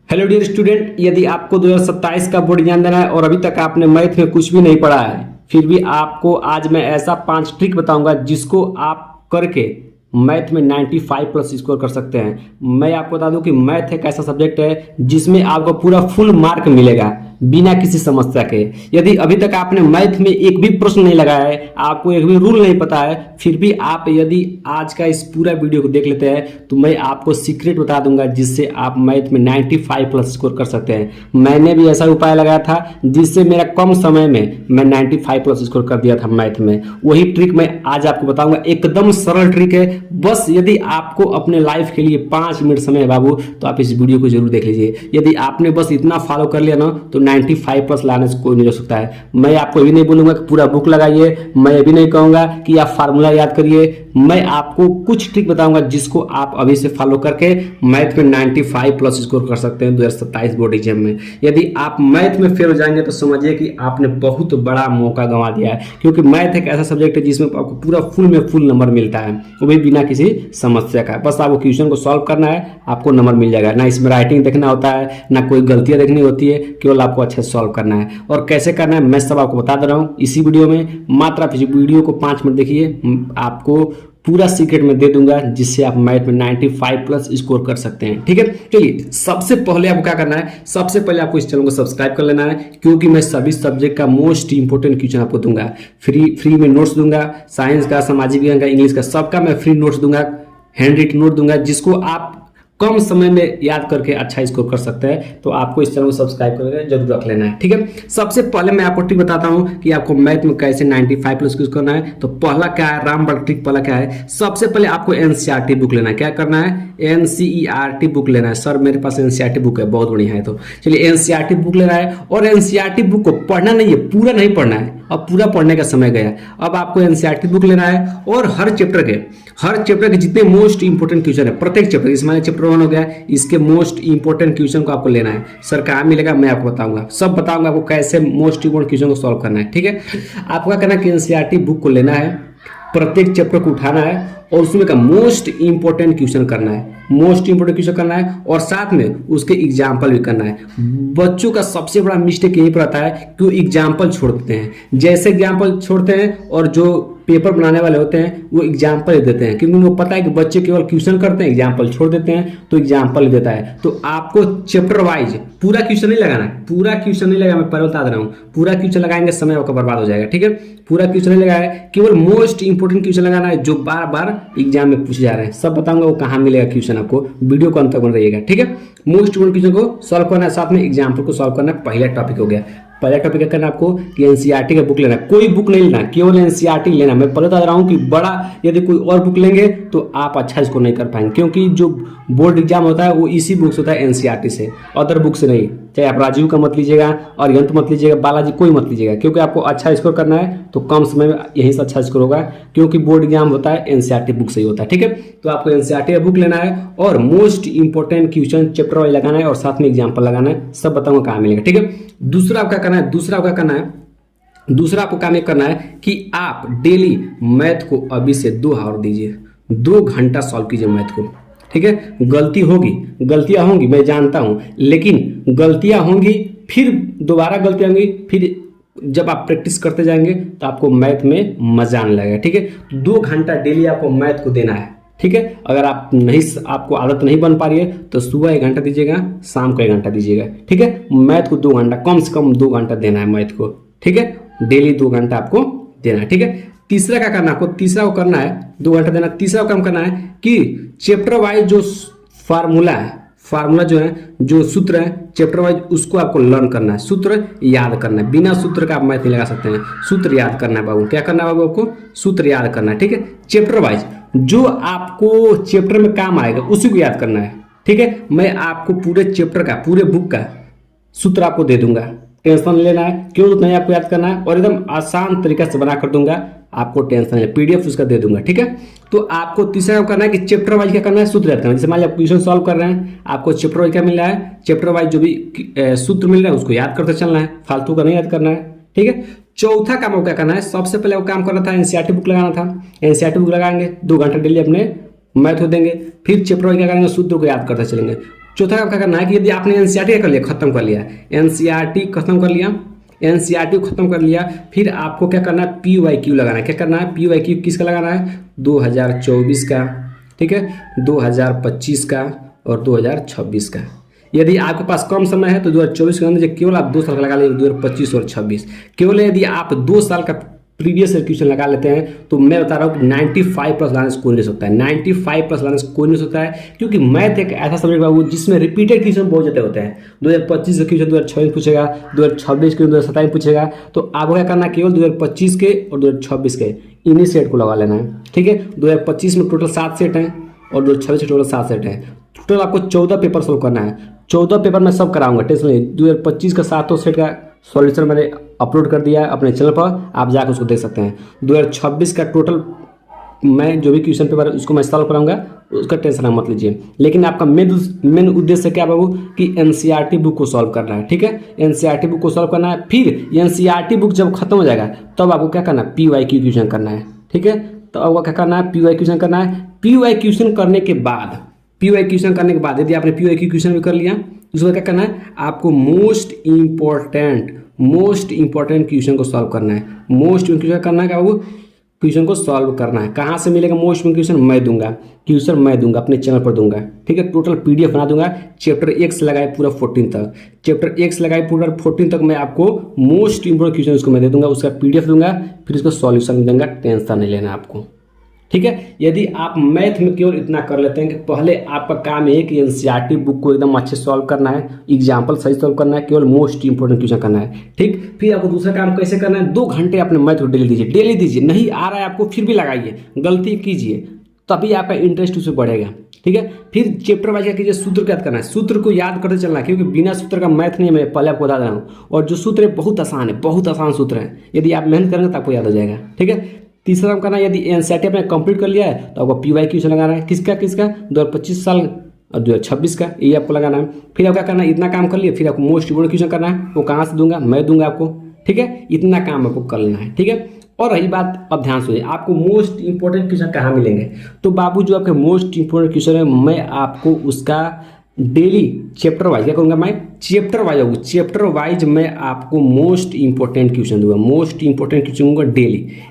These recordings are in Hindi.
हेलो डियर स्टूडेंट, यदि आपको 2027 का बोर्ड एग्जाम देना है और अभी तक आपने मैथ में कुछ भी नहीं पढ़ा है, फिर भी आपको आज मैं ऐसा 5 ट्रिक बताऊंगा जिसको आप करके मैथ में 95 प्लस स्कोर कर सकते हैं। मैं आपको बता दूं कि मैथ एक ऐसा सब्जेक्ट है जिसमें आपको पूरा फुल मार्क मिलेगा बिना किसी समस्या के। यदि अभी तक आपने मैथ में एक भी प्रश्न नहीं लगाया है, आपको एक भी रूल नहीं पता है, फिर भी आप यदि आज का इस पूरा वीडियो को देख लेते हैं तो मैं आपको सीक्रेट बता दूंगा जिससे आप मैथ में 95 प्लस स्कोर कर सकते हैं। मैंने भी ऐसा उपाय लगाया था जिससे मेरा कम समय में मैं 95 प्लस स्कोर कर दिया था मैथ में। वही ट्रिक मैं आज आपको बताऊंगा। एकदम सरल ट्रिक है। बस यदि आपको अपने लाइफ के लिए 5 मिनट समय है बाबू, तो आप इस वीडियो को जरूर देख लीजिए। यदि आपने बस इतना फॉलो कर लिया ना तो 95 प्लस लाने से कोई नहीं हो सकता है। मैं आपको ये नहीं बोलूंगा कि पूरा बुक लगाइए, मैं ये भी नहीं कहूंगा कि आप फार्मूला याद करिए। मैं आपको कुछ ट्रिक बताऊंगा जिसको आप अभी से फॉलो करके मैथ में 95 प्लस स्कोर कर सकते हैं 2027 बोर्ड एग्जाम में। यदि आप मैथ में फेल हो जाएंगे तो समझिए कि आपने बहुत बड़ा मौका गंवा दिया है, क्योंकि मैथ एक ऐसा सब्जेक्ट है जिसमें आपको पूरा फुल में फुल नंबर मिलता है, वो भी बिना किसी समस्या का। बस आपको क्वेश्चन को सॉल्व करना है, आपको नंबर मिल जाएगा। ना इसमें राइटिंग देखना होता है, ना कोई गलतियां देखनी होती है, केवल आपको अच्छे से सॉल्व करना है। और कैसे करना है मैं सब आपको बता दे रहा हूँ इसी वीडियो में। मात्र आप इस वीडियो को 5 मिनट देखिए, आपको पूरा सीक्रेट में दे दूंगा जिससे आप मैथ में 95 प्लस स्कोर कर सकते हैं। ठीक है, चलिए सबसे पहले आपको क्या करना है, सबसे पहले आपको इस चैनल को सब्सक्राइब कर लेना है, क्योंकि मैं सभी सब्जेक्ट का मोस्ट इंपोर्टेंट क्वेश्चन आपको दूंगा। फ्री में नोट्स दूंगा, साइंस का, सामाजिक विज्ञान का, इंग्लिश का, सबका मैं फ्री नोट्स दूंगा, हैंड रिटन नोट दूंगा, जिसको आप कम समय में याद करके अच्छा स्कोर कर सकते हैं। तो आपको इस चैनल को सब्सक्राइब करके जरूर रख लेना है। ठीक है, सबसे पहले मैं आपको ट्रिक बताता हूं कि आपको मैथ में कैसे 95 प्लस स्कोर करना है। तो पहला क्या है, रामबाण ट्रिक पहला क्या है, सबसे पहले आपको एनसीईआरटी बुक लेना है। क्या करना है, एनसीईआरटी बुक लेना है। सर मेरे पास एनसीईआरटी बुक है, बहुत बढ़िया है। तो चलिए एनसीईआरटी बुक लेना है, और एनसीईआरटी बुक को पढ़ना नहीं है, पूरा नहीं पढ़ना है, अब पूरा पढ़ने का समय गया। अब आपको एनसीईआरटी बुक लेना है और हर चैप्टर के जितने मोस्ट इंपोर्टेंट क्वेश्चन है, प्रत्येक चैप्टर, इसमें चैप्टर 1 हो गया, इसके मोस्ट इंपोर्टेंट क्वेश्चन को आपको लेना है। सर कहाँ मिलेगा, मैं आपको बताऊंगा, सब बताऊंगा आपको कैसे मोस्ट इंपोर्टेंट क्वेश्चन को सॉल्व करना है। ठीक है, आपको क्या करना है कि एनसीईआरटी बुक को लेना है, प्रत्येक चैप्टर को उठाना है और उसमें का मोस्ट इंपोर्टेंट क्वेश्चन करना है, मोस्ट इंपोर्टेंट क्वेश्चन करना है, और साथ में उसके एग्जाम्पल भी करना है। बच्चों का सबसे बड़ा मिस्टेक यही पर आता है कि वो एग्जाम्पल छोड़ देते हैं। जैसे एग्जाम्पल छोड़ते हैं और जो पेपर बनाने वाले होते हैं वो एग्जाम्पल देते हैं, क्योंकि उनको पता है कि बच्चे केवल क्वेश्चन करते हैं, एग्जाम्पल छोड़ देते हैं, तो एग्जाम्पल देता है। तो आपको चैप्टर वाइज पूरा क्वेश्चन नहीं लगाना है, पूरा क्वेश्चन नहीं लगा, मैं पहले बता दे रहा हूँ। पूरा क्वेश्चन लगाएंगे समय आपका बर्बाद हो जाएगा। ठीक है, पूरा क्वेश्चन नहीं लगाया है, केवल मोस्ट इंपोर्टेंट क्वेश्चन लगाना है जो बार बार एग्जाम में पूछे जा रहे हैं। सब बताऊंगा वो कहाँ मिलेगा क्वेश्चन, आपको वीडियो को अंत तक बन रहिएगा। ठीक है, मोस्ट इंपोर्टेंट क्वेश्चन को सॉल्व करना है, साथ में एग्जाम्पल को सॉल्व करना है। पहला टॉपिक हो गया। पहला टॉपिक क्या करना है आपको कि एनसीईआरटी का बुक लेना है, कोई बुक नहीं लेना, केवल एनसीईआरटी लेना। मैं पहले बता रहा हूँ कि बड़ा यदि कोई और बुक लेंगे तो आप अच्छा स्कोर नहीं कर पाएंगे, क्योंकि जो बोर्ड एग्जाम होता है वो इसी बुक से होता है, एनसीईआरटी से, अदर बुक से नहीं। चाहे आप राजीव का मत लीजिएगा, अरिहंत मत लीजिएगा, बालाजी कोई मत लीजिएगा, क्योंकि आपको अच्छा स्कोर करना है तो कम समय में यहीं से अच्छा स्कोर होगा, क्योंकि बोर्ड एग्जाम होता है एनसीईआरटी बुक से ही होता है। ठीक है, तो आपको एनसीईआरटी का बुक लेना है और most important question chapter wise लगाना है और साथ में एग्जाम्पल लगाना है। सब बताऊंगा कहाँ मिलेगा। ठीक है, दूसरा आपका करना है, दूसरा आपको काम ये करना है कि आप डेली मैथ को अभी से 2 आवर दीजिए, 2 घंटा सॉल्व कीजिए मैथ को। ठीक है, गलतियां होंगी मैं जानता हूं, लेकिन गलतियां होंगी, फिर दोबारा गलतियां होंगी, फिर जब आप प्रैक्टिस करते जाएंगे तो आपको मैथ में मजा आने लगेगा। ठीक है, तो 2 घंटा डेली आपको मैथ को देना है। ठीक है, अगर आपको आदत नहीं बन पा रही है तो सुबह 1 घंटा दीजिएगा, शाम को 1 घंटा दीजिएगा। ठीक है, मैथ को 2 घंटा, कम से कम 2 घंटा देना है मैथ को। ठीक है, डेली 2 घंटा आपको देना है। ठीक है, तीसरा क्या करना है आपको, तीसरा को करना है 2 घंटा देना। तीसरा काम करना है कि चैप्टर वाइज जो फार्मूला जो है, जो सूत्र है चैप्टर वाइज, उसको आपको लर्न करना है, सूत्र याद करना है। बिना सूत्र का आप मैथ नहीं लगा सकते हैं, सूत्र याद करना है बाबू। क्या करना है बाबू, आपको सूत्र याद करना है। ठीक है, चैप्टर वाइज जो आपको चैप्टर में काम आएगा उसी को याद करना है। ठीक है, मैं आपको पूरे चैप्टर का, पूरे बुक का सूत्र आपको दे दूंगा, टेंशन लेना है क्यों नहीं, आपको याद करना है और एकदम आसान तरीका से बना कर दूंगा, आपको टेंशन नहीं, पीडीएफ उसका दे दूंगा। ठीक है, तो आपको तीसरा करना है कि चैप्टर वाइज क्या करना है, सूत्र याद करना है। जैसे मान लीजिए क्वेश्चन सॉल्व कर रहे हैं, आपको चैप्टर वाइज क्या मिल रहा है, चैप्टर वाइज जो भी सूत्र मिल रहा है उसको याद करते चलना है, फालतू का नहीं याद करना है। ठीक है, चौथा काम आपको क्या करना है, सबसे पहले वो काम करना था एनसीईआरटी बुक लगाना था। एनसीईआरटी बुक लगाएंगे, 2 घंटे डेली अपने मैथ हो देंगे, फिर चैप्टर वाइज क्या करेंगे, सूत्र को याद करते चलेंगे। चौथा काम क्या करना है कि यदि आपने एनसीईआरटी कर लिया, खत्म कर लिया, एनसीईआरटी खत्म कर लिया, एनसीईआरटी खत्म कर लिया, फिर आपको क्या करना है, पीवाईक्यू लगाना है। क्या करना है, पीवाईक्यू किसका लगाना है, 2024 का, ठीक है, 2025 का और 2026 का। यदि आपके पास कम समय है तो 2024 के अंदर केवल आप 2 साल का लगा लीजिए, 2025 और 26। केवल यदि आप 2 साल का प्रीवियस क्वेश्चन लगा लेते हैं तो मैं बता रहा हूँ कि 95 प्लस लाने से कोई नहीं सकता है, 95 प्लस लाने से कोई नहीं सकता है, क्योंकि मैथ एक ऐसा सब्जेक्ट बाबू जिसमें रिपीटेड क्वेश्चन बहुत ज़्यादा होते हैं। 2025 के क्वेश्चन 2026 पूछेगा, 2026 के 2027 पूछेगा, तो आपको क्या करना है, केवल 2025 के और 2026 के इन्हीं सेट को लगा लेना है, ठीक है। 2025 में टोटल 7 सेट हैं और 2026 में टोटल 7 सेट हैं। टोटल आपको 14 पेपर सोल्व करना है। 14 पेपर मैं सब कराऊंगा, टेंशन नहीं। 2025 का 7 सेट का सॉल्यूशन मैंने अपलोड कर दिया है अपने चैनल पर, आप जाकर उसको देख सकते हैं। 2026 का टोटल मैं जो भी क्वेश्चन पेपर है उसको मैं सॉल्व कराऊंगा, उसका टेंशन आप मत लीजिए। लेकिन आपका मेन उद्देश्य क्या बाबू कि एनसीईआरटी बुक को सॉल्व करना है, ठीक है। एनसीईआरटी बुक को सॉल्व करना है, फिर एनसीईआरटी बुक जब खत्म हो जाएगा तब आपको क्या करना है, पीवाईक्यू क्वेश्चन करना है, ठीक है। तो आपको क्या करना है, पीवाईक्यू क्वेश्चन करना है। पीवाईक्यू क्वेश्चन करने के बाद, पीवाईक्यू क्वेश्चन करने के बाद यदि आपने पीवाईक्यू क्वेश्चन भी कर लिया, उसको क्या करना है, आपको मोस्ट इंपॉर्टेंट क्वेश्चन को सॉल्व करना है। मोस्ट क्वेश्चन करना है क्या बाबू, क्वेश्चन को सॉल्व करना है। कहाँ से मिलेगा मोस्ट क्वेश्चन, मैं दूंगा क्वेश्चन, मैं दूंगा अपने चैनल पर दूंगा, ठीक है। टोटल पीडीएफ बना दूंगा, चैप्टर 1 से लगाए पूरा 14 तक, चैप्टर 1 से लगाए पूरा 14 तक मैं आपको मोस्ट इंपोर्टेंट क्वेश्चन उसको मैं दे दूंगा, उसका पीडीएफ दूंगा, फिर उसका सॉल्यूशन दूंगा। टेंशन नहीं लेना आपको, ठीक है। यदि आप मैथ में केवल इतना कर लेते हैं कि पहले आपका काम है कि एनसीईआरटी बुक को एकदम अच्छे सॉल्व करना है, एग्जाम्पल सही सॉल्व करना है, केवल मोस्ट इंपोर्टेंट क्वेश्चन करना है, ठीक। फिर आपको दूसरा काम कैसे करना है, 2 घंटे अपने मैथ को डेली दीजिए। नहीं आ रहा है आपको फिर भी लगाइए, गलती कीजिए, तभी आपका इंटरेस्ट उसमें बढ़ेगा, ठीक है। फिर चैप्टर वाइज क्या कीजिए, सूत्र को याद करना है, सूत्र को याद करते चलना है, क्योंकि बिना सूत्र का मैथ नहीं है, मैं पहले आपको बता रहा हूँ। और जो सूत्र है बहुत आसान है, बहुत आसान सूत्र है, यदि आप मेहनत करेंगे तो आपको याद हो जाएगा, ठीक है। तीसरा काम करना है, यदि एनसीईआरटी आपने कंप्लीट कर लिया है तो आपको पीवाईक्यू से लगाना है, किसका 2025 साल और 2026 का, ये आपको लगाना है। फिर आपको क्या करना है, इतना काम कर लिया, फिर आपको मोस्ट इंपोर्टेंट क्वेश्चन करना है, वो कहाँ से दूंगा, मैं दूंगा आपको, ठीक है। इतना काम आपको कर लेना है, ठीक है। और रही बात, अब ध्यान सुनिए, आपको मोस्ट इंपोर्टेंट क्वेश्चन कहाँ मिलेंगे, तो बाबू जो आपके मोस्ट इंपोर्टेंट क्वेश्चन है मैं आपको उसका डेली चैप्टर वाइज क्या करूँगा, मैं चैप्टर वाइज मैं आपको मोस्ट इंपोर्टेंट क्वेश्चन दूंगा, मोस्ट इंपोर्टेंट क्वेश्चन दूंगा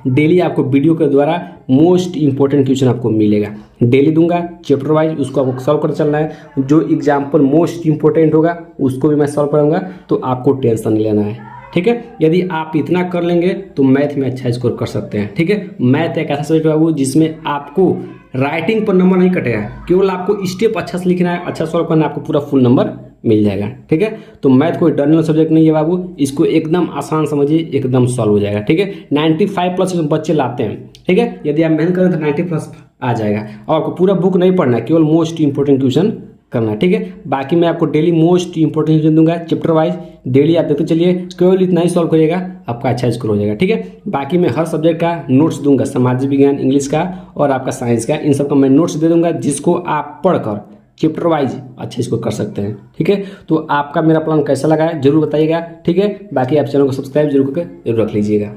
डेली आपको वीडियो के द्वारा मोस्ट इंपोर्टेंट क्वेश्चन आपको मिलेगा, डेली दूंगा चैप्टर वाइज, उसको आपको सॉल्व कर चलना है। जो एग्जाम्पल मोस्ट इंपोर्टेंट होगा उसको भी मैं सॉल्व करूँगा, तो आपको टेंशन नहीं लेना है, ठीक है। यदि आप इतना कर लेंगे तो मैथ में अच्छा स्कोर कर सकते हैं, ठीक है। मैथ एक ऐसा सब्जेक्ट है वो जिसमें आपको राइटिंग पर नंबर नहीं कटेगा, केवल आपको स्टेप अच्छा से लिखना है, अच्छा सॉल्व करना है, आपको पूरा फुल नंबर मिल जाएगा, ठीक है। तो मैथ कोई डरने वाला सब्जेक्ट नहीं है बाबू, इसको एकदम आसान समझिए, एकदम सॉल्व हो जाएगा, ठीक है। 95 प्लस बच्चे लाते हैं, ठीक है। यदि आप मेहनत करें तो 90 प्लस आ जाएगा। और आपको पूरा बुक नहीं पढ़ना है, केवल मोस्ट इंपोर्टेंट क्वेश्चन करना है, ठीक है। बाकी मैं आपको डेली मोस्ट इंपोर्टेंट क्वेश्चन दूंगा चैप्टर वाइज, डेली आप देखते चलिए, केवल इतना ही सॉल्व करिएगा, आपका अच्छा स्कोर हो जाएगा, ठीक है। बाकी मैं हर सब्जेक्ट का नोट्स दूंगा, सामाजिक विज्ञान, इंग्लिश का और आपका साइंस का, इन सब का मैं नोट्स दे दूंगा, जिसको आप पढ़कर चैप्टर वाइज अच्छे स्कोर कर सकते हैं, ठीक है। तो आपका मेरा प्लान कैसा लगा है जरूर बताइएगा, ठीक है। बाकी आप चैनल को सब्सक्राइब जरूर करके जरूर रख लीजिएगा।